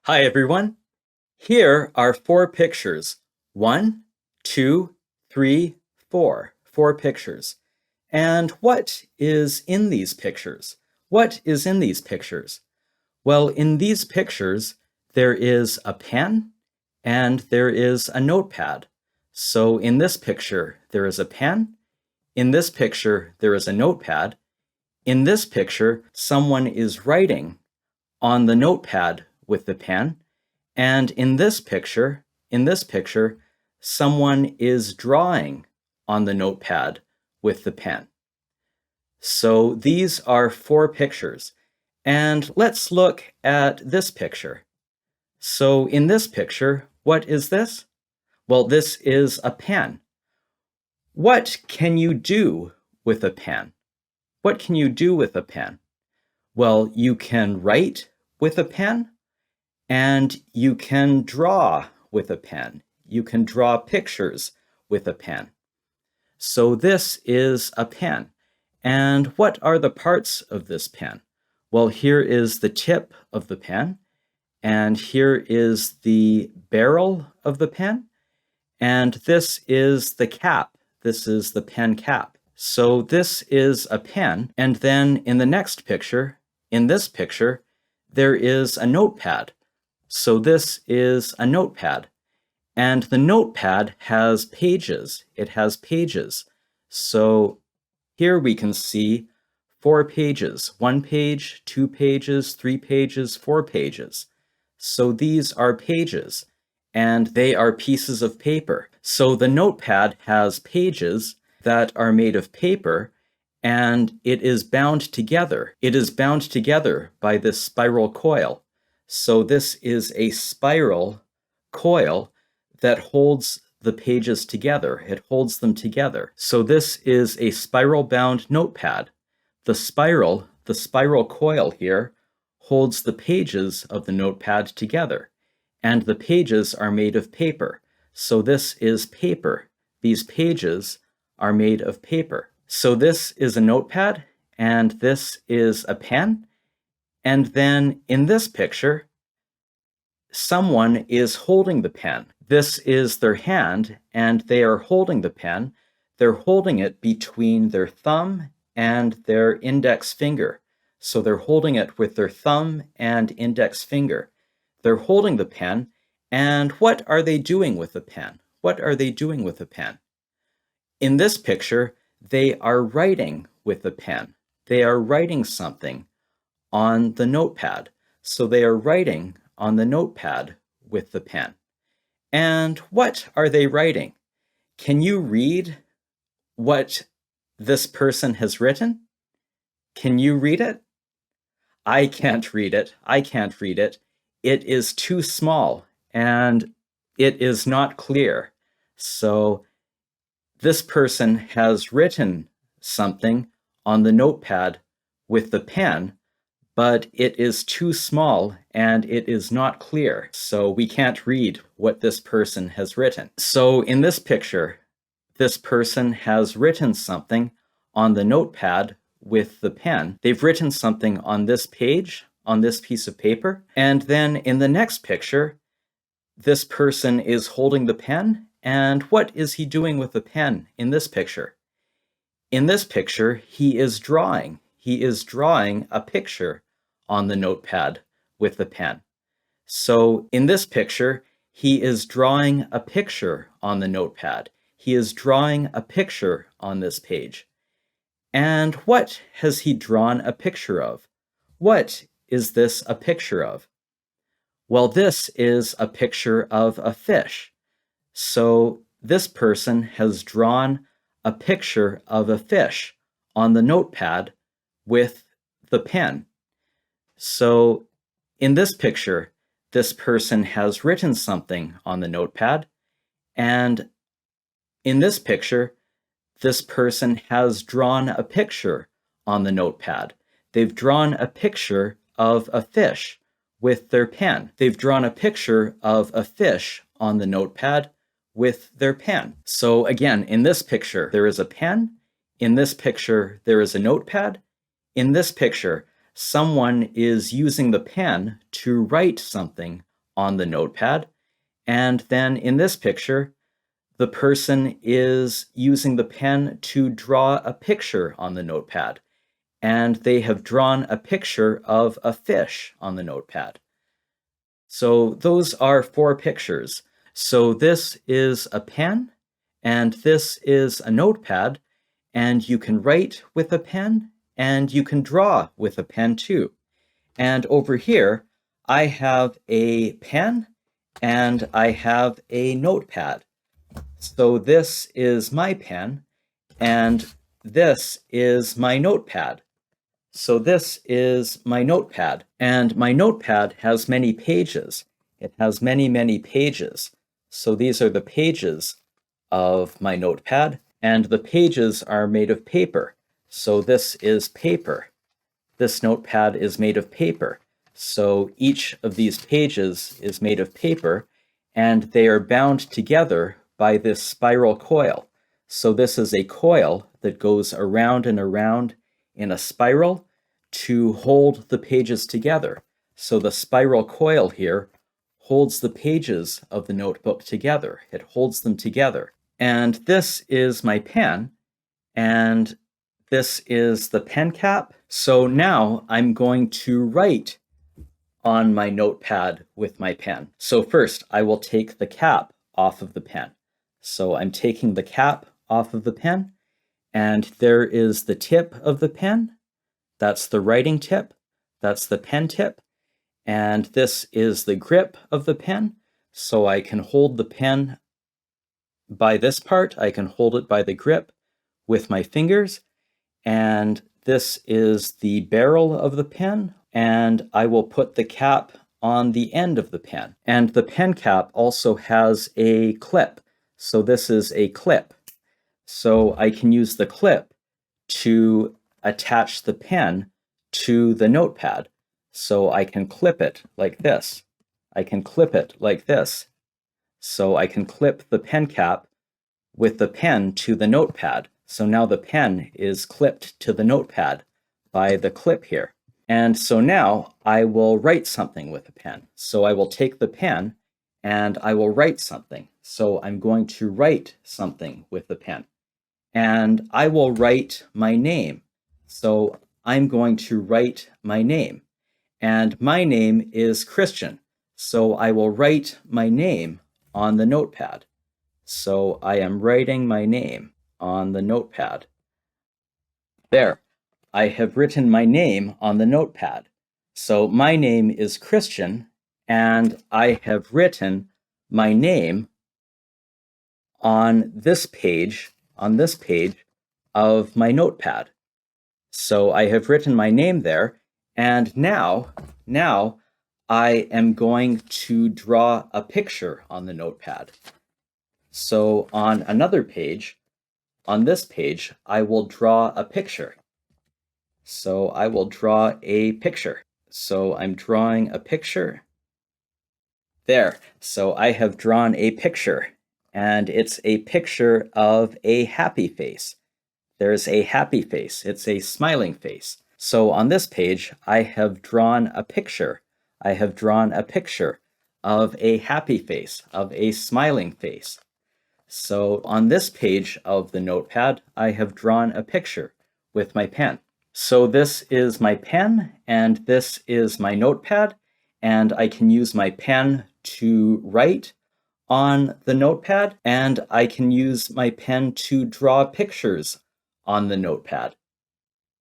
Hi, everyone. Here are four pictures. One, two, three, four. Four pictures. And what is in these pictures? What is in these pictures? Well, in these pictures, there is a pen and there is a notepad. So in this picture, there is a pen. In this picture, there is a notepad. In this picture, someone is writing on the notepad with the pen. And in this picture, someone is drawing on the notepad with the pen. So these are four pictures. And let's look at this picture. So in this picture, what is this? Well, this is a pen. What can you do with a pen? What can you do with a pen? Well, you can write with a pen. And you can draw with a pen. You can draw pictures with a pen. So this is a pen. And what are the parts of this pen? Well, here is the tip of the pen. And here is the barrel of the pen. And this is the cap. This is the pen cap. So this is a pen. And then in the next picture, in this picture, there is a notepad. So this is a notepad, and the notepad has pages. It has pages. So here we can see 4 pages, 1 page, 2 pages, 3 pages, 4 pages. So these are pages, and they are pieces of paper. So the notepad has pages that are made of paper, and it is bound together. It is bound together by this spiral coil. So this is a spiral coil that holds the pages together. It holds them together. So this is a spiral-bound notepad. The spiral coil here holds the pages of the notepad together. And the pages are made of paper. So this is paper. These pages are made of paper. So this is a notepad, and this is a pen. And then in this picture, someone is holding the pen. This is their hand, and they are holding the pen. They're holding it between their thumb and their index finger. So they're holding it with their thumb and index finger. They're holding the pen, and what are they doing with the pen? What are they doing with the pen? In this picture, they are writing with the pen. They are writing something on the notepad. So they are writing on the notepad with the pen. And what are they writing? Can you read what this person has written? Can you read it? I can't read it. I can't read it. It is too small and it is not clear. So this person has written something on the notepad with the pen, but it is too small and it is not clear. So we can't read what this person has written. So in this picture, this person has written something on the notepad with the pen. They've written something on this page, on this piece of paper. And then in the next picture, this person is holding the pen. And what is he doing with the pen in this picture? In this picture, he is drawing. He is drawing a picture on the notepad with the pen. So in this picture, he is drawing a picture on the notepad. He is drawing a picture on this page. And what has he drawn a picture of? What is this a picture of? Well, this is a picture of a fish. So this person has drawn a picture of a fish on the notepad with the pen. So in this picture, this person has written something on the notepad, and in this picture, this person has drawn a picture on the notepad. They've drawn a picture of a fish with their pen. They've drawn a picture of a fish on the notepad with their pen. So again, in this picture, there is a pen. In this picture, there is a notepad. In this picture, someone is using the pen to write something on the notepad. And then in this picture, the person is using the pen to draw a picture on the notepad. And they have drawn a picture of a fish on the notepad. So those are 4 pictures. So this is a pen, and this is a notepad, and you can write with a pen, and you can draw with a pen too. And over here, I have a pen, and I have a notepad. So this is my pen, and this is my notepad. So this is my notepad, and my notepad has many pages. It has many, many pages. So these are the pages of my notepad, and the pages are made of paper. So this is paper. This notepad is made of paper. So each of these pages is made of paper, and they are bound together by this spiral coil. So this is a coil that goes around and around in a spiral to hold the pages together. So the spiral coil here holds the pages of the notebook together. It holds them together. And this is my pen, and this is the pen cap. So now I'm going to write on my notepad with my pen. So first, I will take the cap off of the pen. So I'm taking the cap off of the pen, and there is the tip of the pen. That's the writing tip. That's the pen tip. And this is the grip of the pen. So I can hold the pen by this part. I can hold it by the grip with my fingers. And this is the barrel of the pen. And I will put the cap on the end of the pen. And the pen cap also has a clip. So this is a clip. So I can use the clip to attach the pen to the notepad. So I can clip it like this. I can clip it like this. So I can clip the pen cap with the pen to the notepad. So now the pen is clipped to the notepad by the clip here. And so now I will write something with a pen. So I will take the pen and I will write something. So I'm going to write something with the pen. And I will write my name. So I'm going to write my name. And my name is Christian. So I will write my name on the notepad. So I am writing my name on the notepad. There, I have written my name on the notepad. So my name is Christian, and I have written my name on this page of my notepad. So I have written my name there, and now I am going to draw a picture on the notepad. So on another page, on this page, I will draw a picture. So I will draw a picture. So I'm drawing a picture. There, so I have drawn a picture, and it's a picture of a happy face. There's a happy face. It's a smiling face. So on this page, I have drawn a picture. I have drawn a picture of a happy face, of a smiling face. So on this page of the notepad, I have drawn a picture with my pen. So this is my pen, and this is my notepad, and I can use my pen to write on the notepad, and I can use my pen to draw pictures on the notepad.